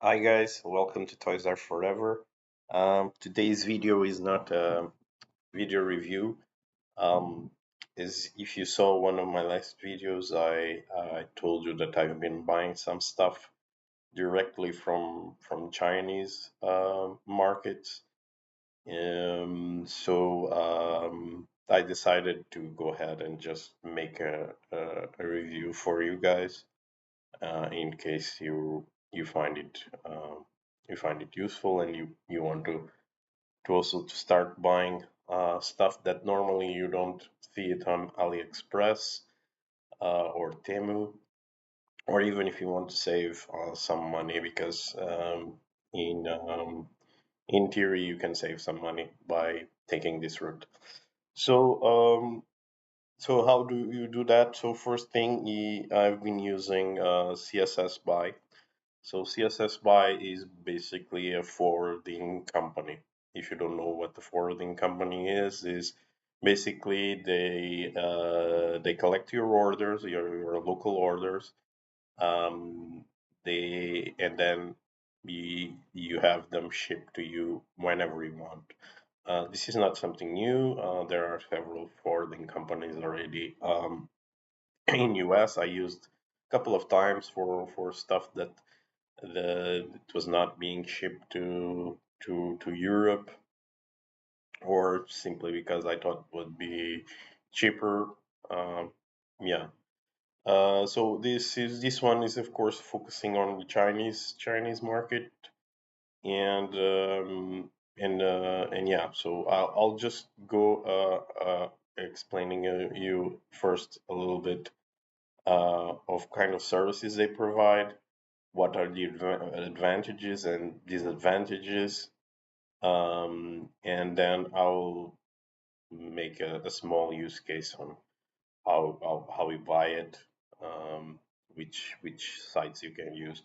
Hi guys, welcome to Toys R Forever. Today's video is not a video review. Um, is if you saw one of my last videos, I told you that I've been buying some stuff directly from Chinese markets. I decided to go ahead and just make a review for you guys in case you find it useful and you want to also to start buying stuff that normally you don't see it on AliExpress or Temu, or even if you want to save some money because in in theory you can save some money by taking this route. So so how do you do that? So first thing, I've been using CSSBuy. So CSSBuy is basically a forwarding company. If you don't know what the forwarding company is basically they collect your orders, your local orders. Um, they and then you have them shipped to you whenever you want. This is not something new. There are several forwarding companies already in US. I used a couple of times for stuff that it was not being shipped to Europe, or simply because I thought it would be cheaper. Um, yeah. So this one is of course focusing on the Chinese market, and and yeah. So I'll just go explaining you first a little bit of kind of services they provide, what are the advantages and disadvantages, and then I'll make a small use case on how we buy it, which sites you can use.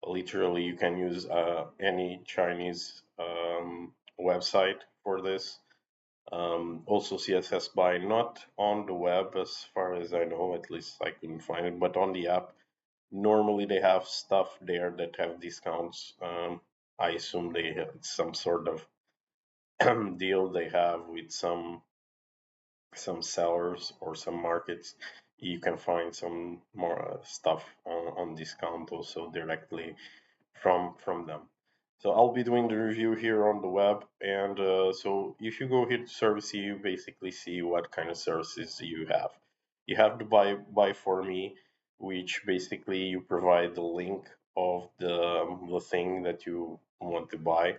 Literally, you can use any Chinese website for this. Also, CSS by not on the web, as far as I know, at least I couldn't find it, but on the app. Normally, they have stuff there that have discounts. I assume they have some sort of deal they have with some sellers or some markets. You can find some more stuff on discount also directly from them. So I'll be doing the review here on the web, and so if you go here to service, you basically see what kind of services you have. You have the buy for me, which basically you provide the link of the thing that you want to buy.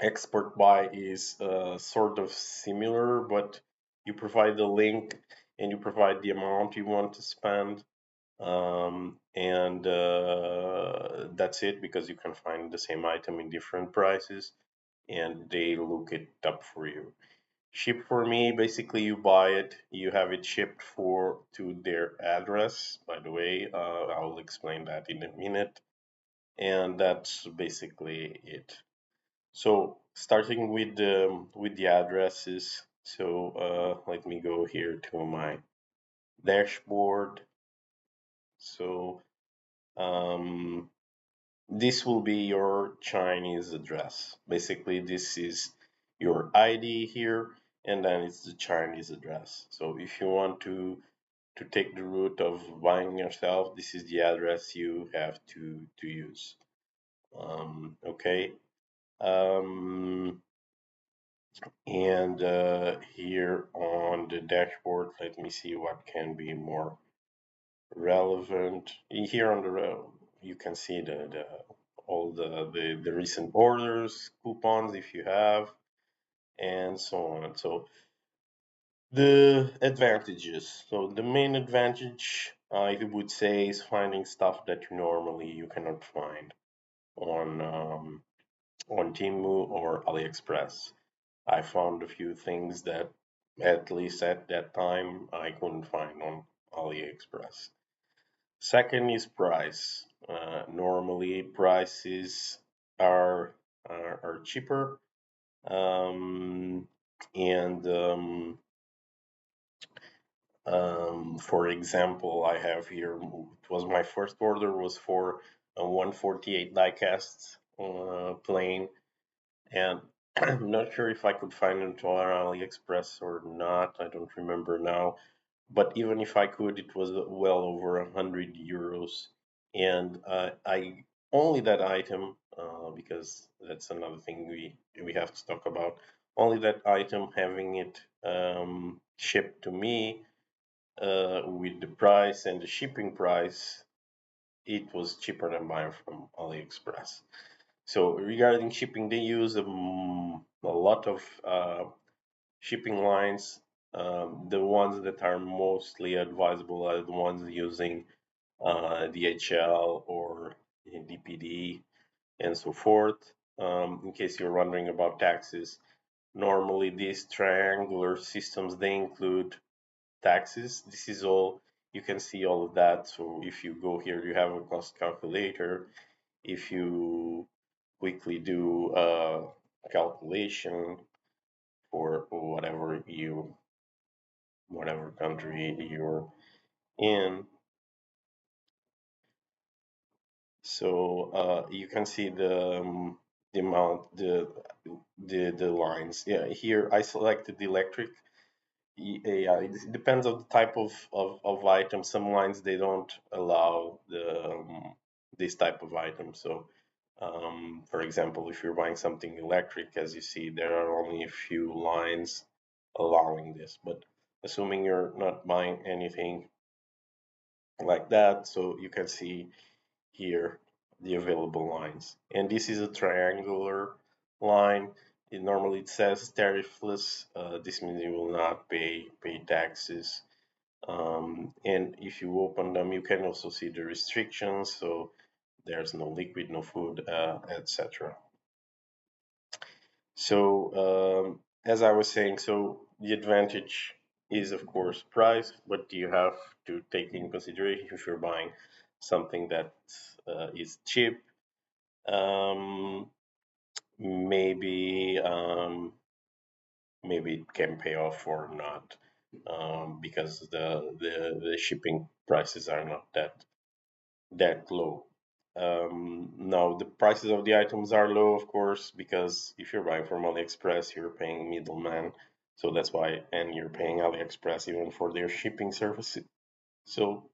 Export buy is sort of similar, but you provide the link and you provide the amount you want to spend, and that's it, because you can find the same item in different prices and they look it up for you. Ship for me, basically you buy it, you have it shipped for to their address. By the way, I will explain that in a minute, and that's basically it. So starting with the addresses, so let me go here to my dashboard. So um, this will be your Chinese address. Basically, this is your ID here, and then it's the Chinese address. So if you want to take the route of buying yourself, this is the address you have to use. Okay. Um, and here on the dashboard, let me see what can be more relevant. Here on you can see the all the recent orders, coupons if you have, and so on. So the advantages. So the main advantage I would say is finding stuff that normally you cannot find on on Temu or AliExpress. I found a few things that, at least at that time, I couldn't find on AliExpress. Second is price. Normally, prices are are cheaper, um, and for example, I have here. It was my first order was for a 148 diecast plane, and I'm not sure if I could find it on AliExpress or not. I don't remember now. But even if I could, it was well over 100 euros, and I only that item because that's another thing we have to talk about. Only that item having it shipped to me with the price and the shipping price, it was cheaper than buying from AliExpress. So regarding shipping, they use a lot of shipping lines. The ones that are mostly advisable are the ones using DHL or DPD and so forth. In case you're wondering about taxes, normally these triangular systems they include taxes. This is all you can see all of that. So if you go here, you have a cost calculator. If you quickly do a calculation for whatever country you're in, so you can see the amount the lines. Yeah, here I selected the electric. Yeah, it depends on the type of item. Some lines they don't allow this type of item. So, for example, if you're buying something electric, as you see, there are only a few lines allowing this. But assuming you're not buying anything like that, so you can see here the available lines. And this is a triangular line. Normally it says tariffless. This means you will not pay taxes. And if you open them, you can also see the restrictions. So there's no liquid, no food, etc. So as I was saying, so the advantage is of course price, but you have to take in consideration if you're buying something that is cheap. Um, maybe maybe it can pay off or not, because the shipping prices are not that low. Now the prices of the items are low, of course, because if you're buying from AliExpress, you're paying middleman, so that's why, and you're paying AliExpress even for their shipping services. So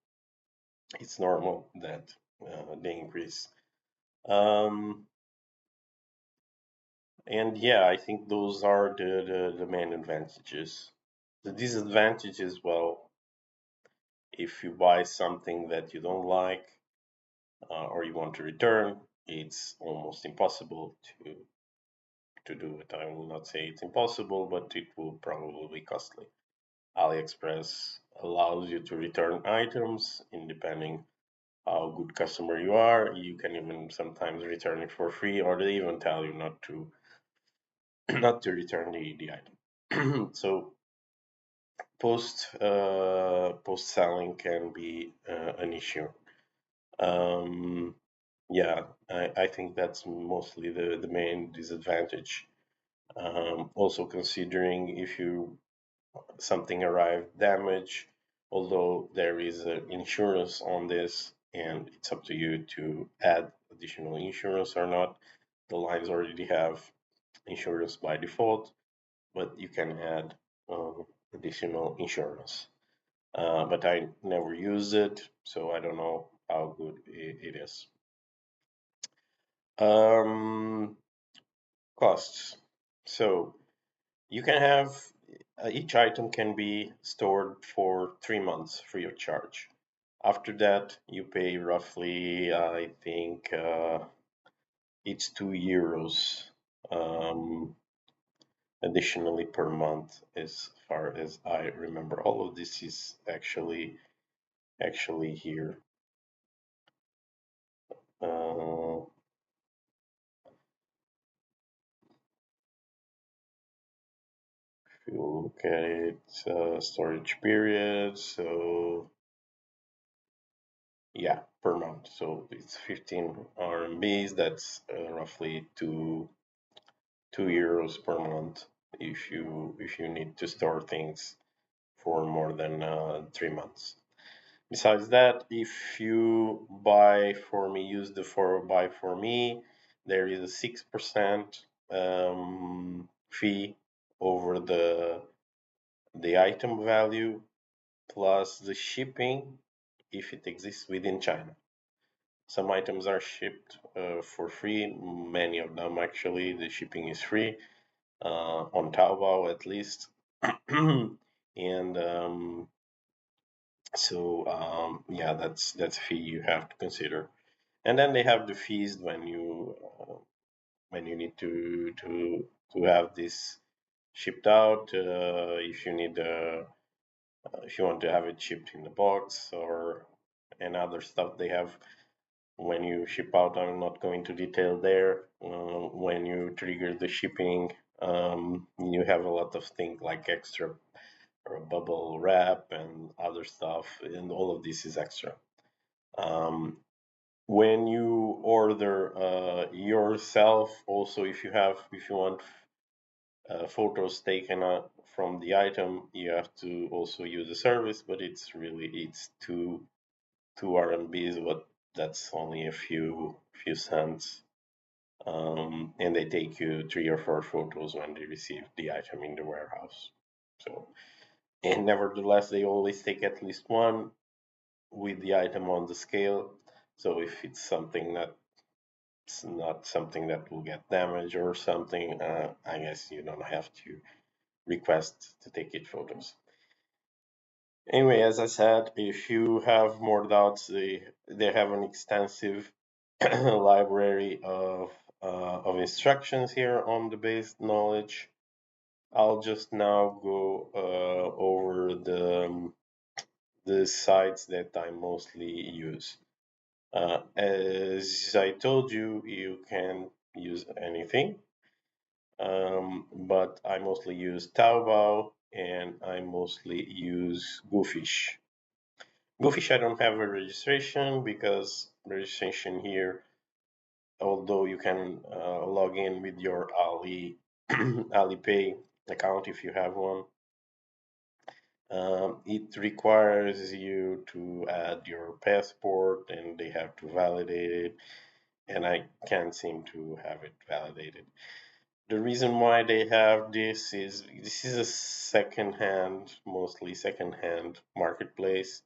it's normal that they increase. Um, And yeah, I think those are the main advantages. The disadvantages, well, if you buy something that you don't like or you want to return, it's almost impossible to do it. I will not say it's impossible, but it will probably be costly. AliExpress allows you to return items, and depending how good customer you are, you can even sometimes return it for free, or they even tell you not to not to return the item. So post selling can be an issue. Um, yeah, I think that's mostly the main disadvantage. Also considering if you something arrived damaged, although there is insurance on this, and it's up to you to add additional insurance or not. The lines already have insurance by default, but you can add additional insurance. But I never used it, so I don't know how good it is. Um, Costs. So you can have each item can be stored for 3 months free of charge. After that, you pay roughly, I think, it's €2 additionally per month, as far as I remember. All of this is actually here. Uh, if you look at it, storage period, so yeah, per month. So it's 15 RMBs. That's roughly €2 per month if you need to store things for more than 3 months. Besides that, if you buy for me, use the for buy for me, there is a 6% fee over the item value plus the shipping if it exists within China. Some items are shipped for free, many of them actually, the shipping is free, on Taobao at least. And yeah, that's a fee you have to consider. And then they have the fees when you need to have this shipped out. If you need if you want to have it shipped in the box or and other stuff they have when you ship out. I'm not going to detail there. When you trigger the shipping, you have a lot of things like extra or bubble wrap and other stuff, and all of this is extra. Um, when you order yourself, also if you want photos taken from the item, you have to also use the service, but it's two RMBs, but that's only a few cents. And they take you 3 or 4 photos when they receive the item in the warehouse. So, and nevertheless, they always take at least one with the item on the scale. So if it's something that's not something that will get damaged or something, I guess you don't have to request to take it photos. Anyway, as I said, if you have more doubts, they have an extensive library of instructions here on the base knowledge. I'll just now go over the sites that I mostly use. As I told you, you can use anything, but I mostly use Taobao and I mostly use Goofish. Goofish, I don't have a registration because registration here, although you can log in with your Alipay account if you have one, it requires you to add your passport and they have to validate it, and I can't seem to have it validated. The reason why they have this is a second-hand, mostly second-hand marketplace,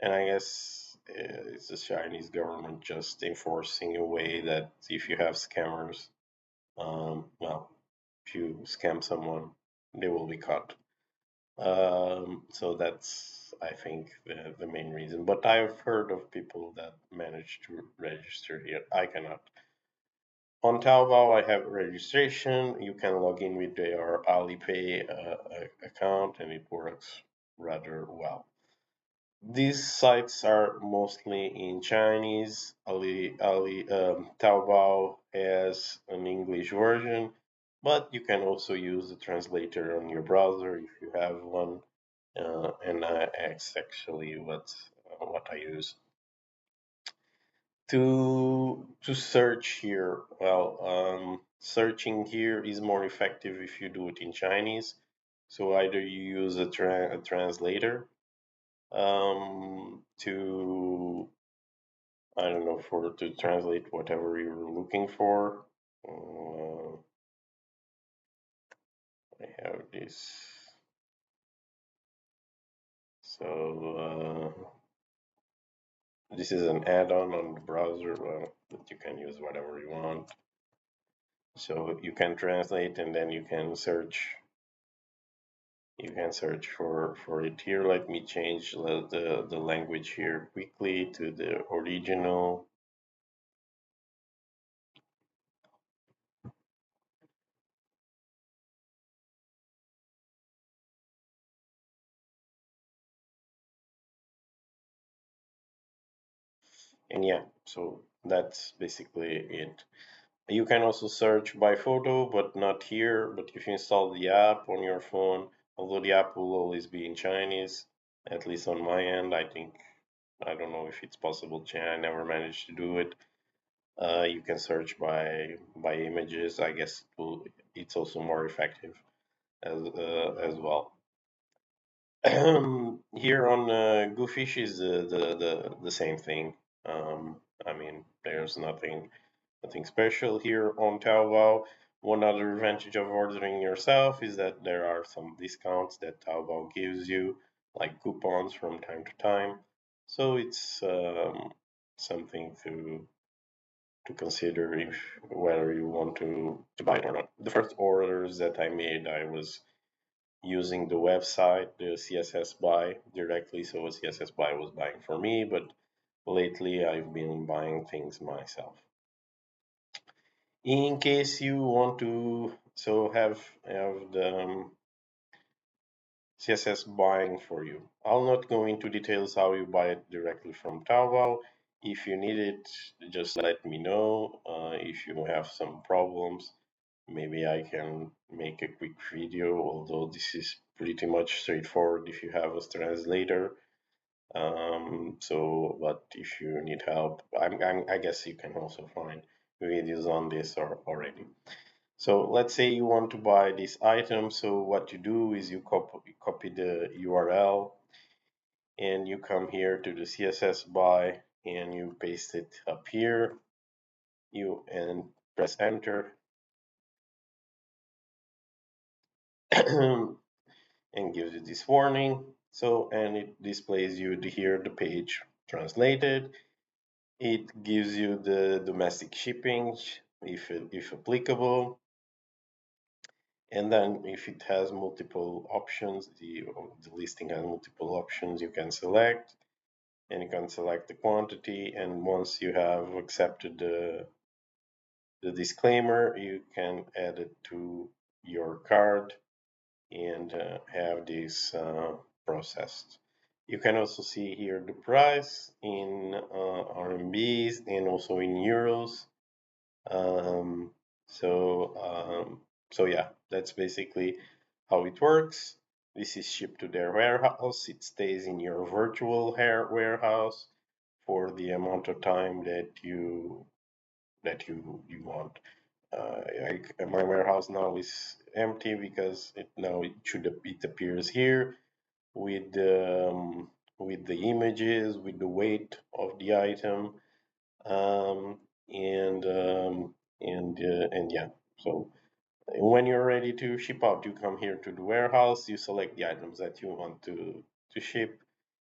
and I guess it's the Chinese government just enforcing a way that if you have scammers, well, if you scam someone, they will be caught. So that's, I think, the main reason. But I've heard of people that manage to register here. I cannot. On Taobao, I have registration. You can log in with your Alipay account, and it works rather well. These sites are mostly in Chinese. Taobao has an English version, but you can also use the translator on your browser if you have one. And it's actually what I use to search here. Well, searching here is more effective if you do it in Chinese. So either you use a translator to I don't know for to translate whatever you're looking for. I have this. So this is an add-on on the browser that you can use whatever you want. So you can translate and then you can search. You can search for it here. Let me change the language here quickly to the original. And yeah, so that's basically it. You can also search by photo, but not here. But if you install the app on your phone, although the app will always be in Chinese, at least on my end, I think I don't know if it's possible. I never managed to do it. You can search by images. I guess it's also more effective as well. Here on Goofish is the same thing. I mean, there's nothing special here on Taobao. One other advantage of ordering yourself is that there are some discounts that Taobao gives you, like coupons from time to time. So it's something to consider if whether you want to buy it or not. The first orders that I made, I was using the website, the CSSBuy directly, so CSSBuy was buying for me, but lately I've been buying things myself. In case you want to have the CSS buying for you. I'll not go into details how you buy it directly from Taobao. If you need it, just let me know. If you have some problems, maybe I can make a quick video, although this is pretty much straightforward if you have a translator. But if you need help, I guess you can also find videos on this already. So let's say you want to buy this item. So what you do is you copy the URL and you come here to the CSS buy and you paste it up here. You and press enter and gives you this warning. So and it displays you here the page translated. It gives you the domestic shipping if applicable. And then if it has multiple options, the listing has multiple options, you can select and you can select the quantity. And once you have accepted the disclaimer, you can add it to your cart and have this processed. You can also see here the price in RMBs and also in euros. Um, so, so yeah, that's basically how it works. This is shipped to their warehouse. It stays in your virtual warehouse for the amount of time that you want. My warehouse now is empty because it appears here with with the images, with the weight of the item, um, and um, and yeah. So when you're ready to ship out, you come here to the warehouse, you select the items that you want to ship,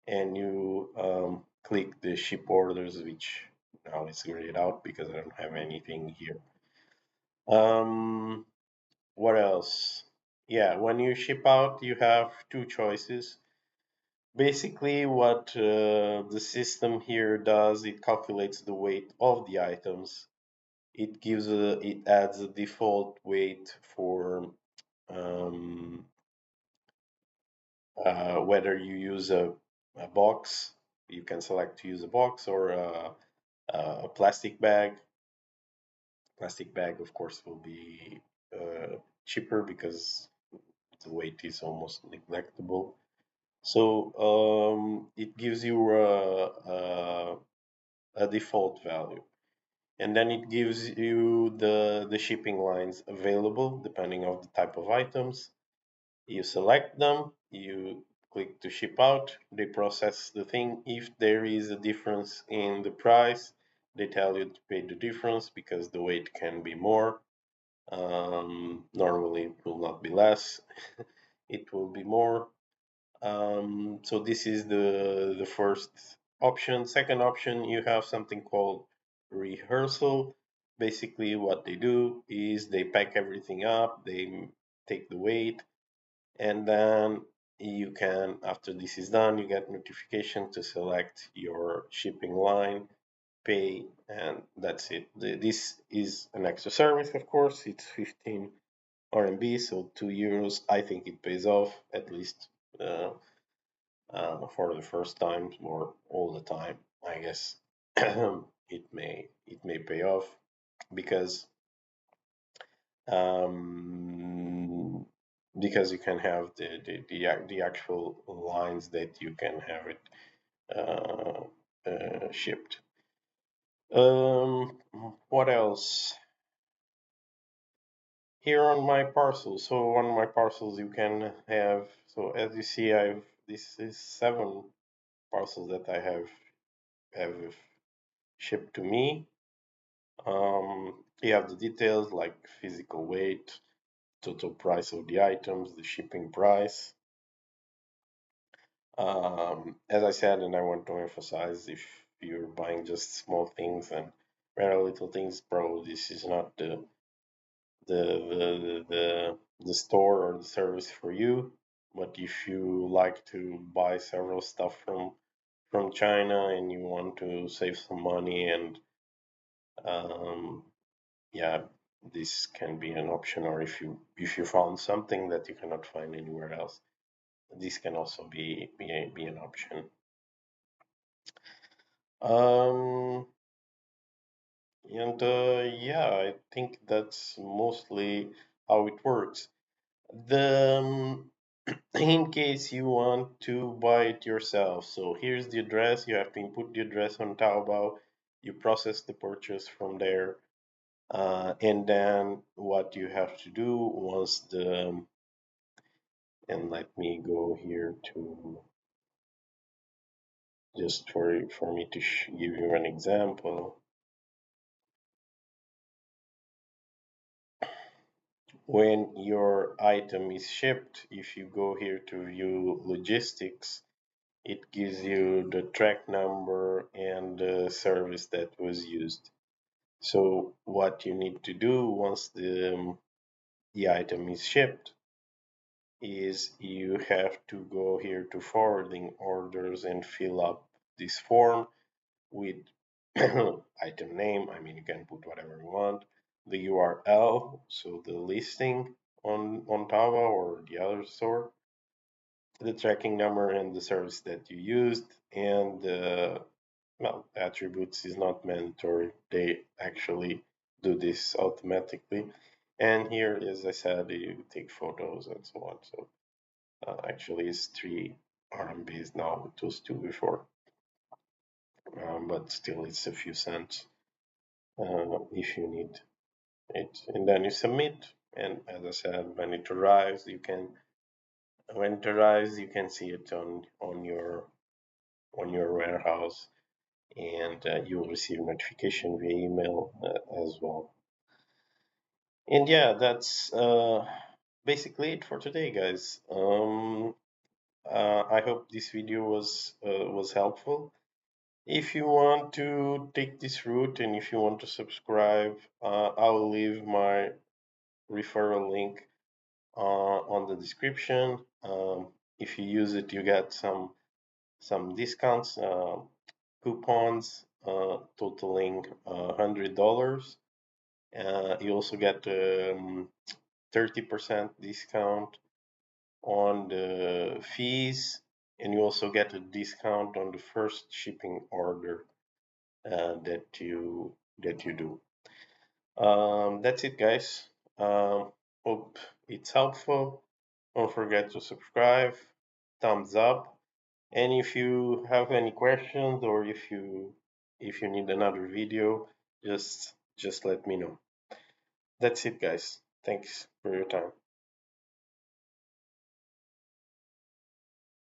and you click the ship orders, which now is grayed out because I don't have anything here. Um, what else? Yeah, when you ship out, you have two choices. Basically, what the system here does, it calculates the weight of the items. It adds a default weight for um, whether you use a box. You can select to use a box or a plastic bag. Plastic bag, of course, will be cheaper because the weight is almost neglectable. So it gives you a default value. And then it gives you the shipping lines available depending on the type of items. You select them, you click to ship out, they process the thing. If there is a difference in the price, they tell you to pay the difference because the weight can be more. Normally it will not be less, it will be more. So this is the first option. Second option, you have something called rehearsal. Basically, what they do is they pack everything up, they take the weight, and then you can, after this is done, you get notification to select your shipping line, pay, and that's it. This is an extra service, of course. It's 15 RMB, so 2 euros. I think it pays off at least. For the first time or all the time, I guess it may pay off because um, because you can have the actual lines that you can have it shipped. What else? Here on my parcels. So on my parcels you can have. So as you see, I've this is 7 parcels that I have shipped to me. You have the details like physical weight, total price of the items, the shipping price. As I said, and I want to emphasize, if you're buying just small things and very little things, bro, this is not the store or the service for you. But if you like to buy several stuff from China and you want to save some money and um, yeah, this can be an option. Or if you found something that you cannot find anywhere else, this can also be an option. Um, and yeah, I think that's mostly how it works. The in case you want to buy it yourself, so here's the address. You have to input the address on Taobao. You process the purchase from there, and then what you have to do once the and let me go here to just for me to give you an example. When your item is shipped, if you go here to view logistics, it gives you the track number and the service that was used. So what you need to do once the item is shipped is you have to go here to forwarding orders and fill up this form with item name. I mean, you can put whatever you want. The URL, so the listing on Taobao or the other store, the tracking number and the service that you used, and well, attributes is not mandatory. They actually do this automatically. And here, as I said, you take photos and so on. So actually, it's 3 RMBs now. It was 2 before, but still, it's a few cents if you need it. And then you submit. And as I said, when it arrives, you can see it on your warehouse, and you will receive notification via email as well. And yeah, that's basically it for today, guys. I hope this video was helpful. If you want to take this route and if you want to subscribe, I'll leave my referral link on the description. If you use it, you get some discounts, coupons totaling $100. You also get 30% discount on the fees, and you also get a discount on the first shipping order that you do. That's it, guys. Hope it's helpful. Don't forget to subscribe, thumbs up, and if you have any questions or if you need another video, just let me know. That's it, guys. Thanks for your time.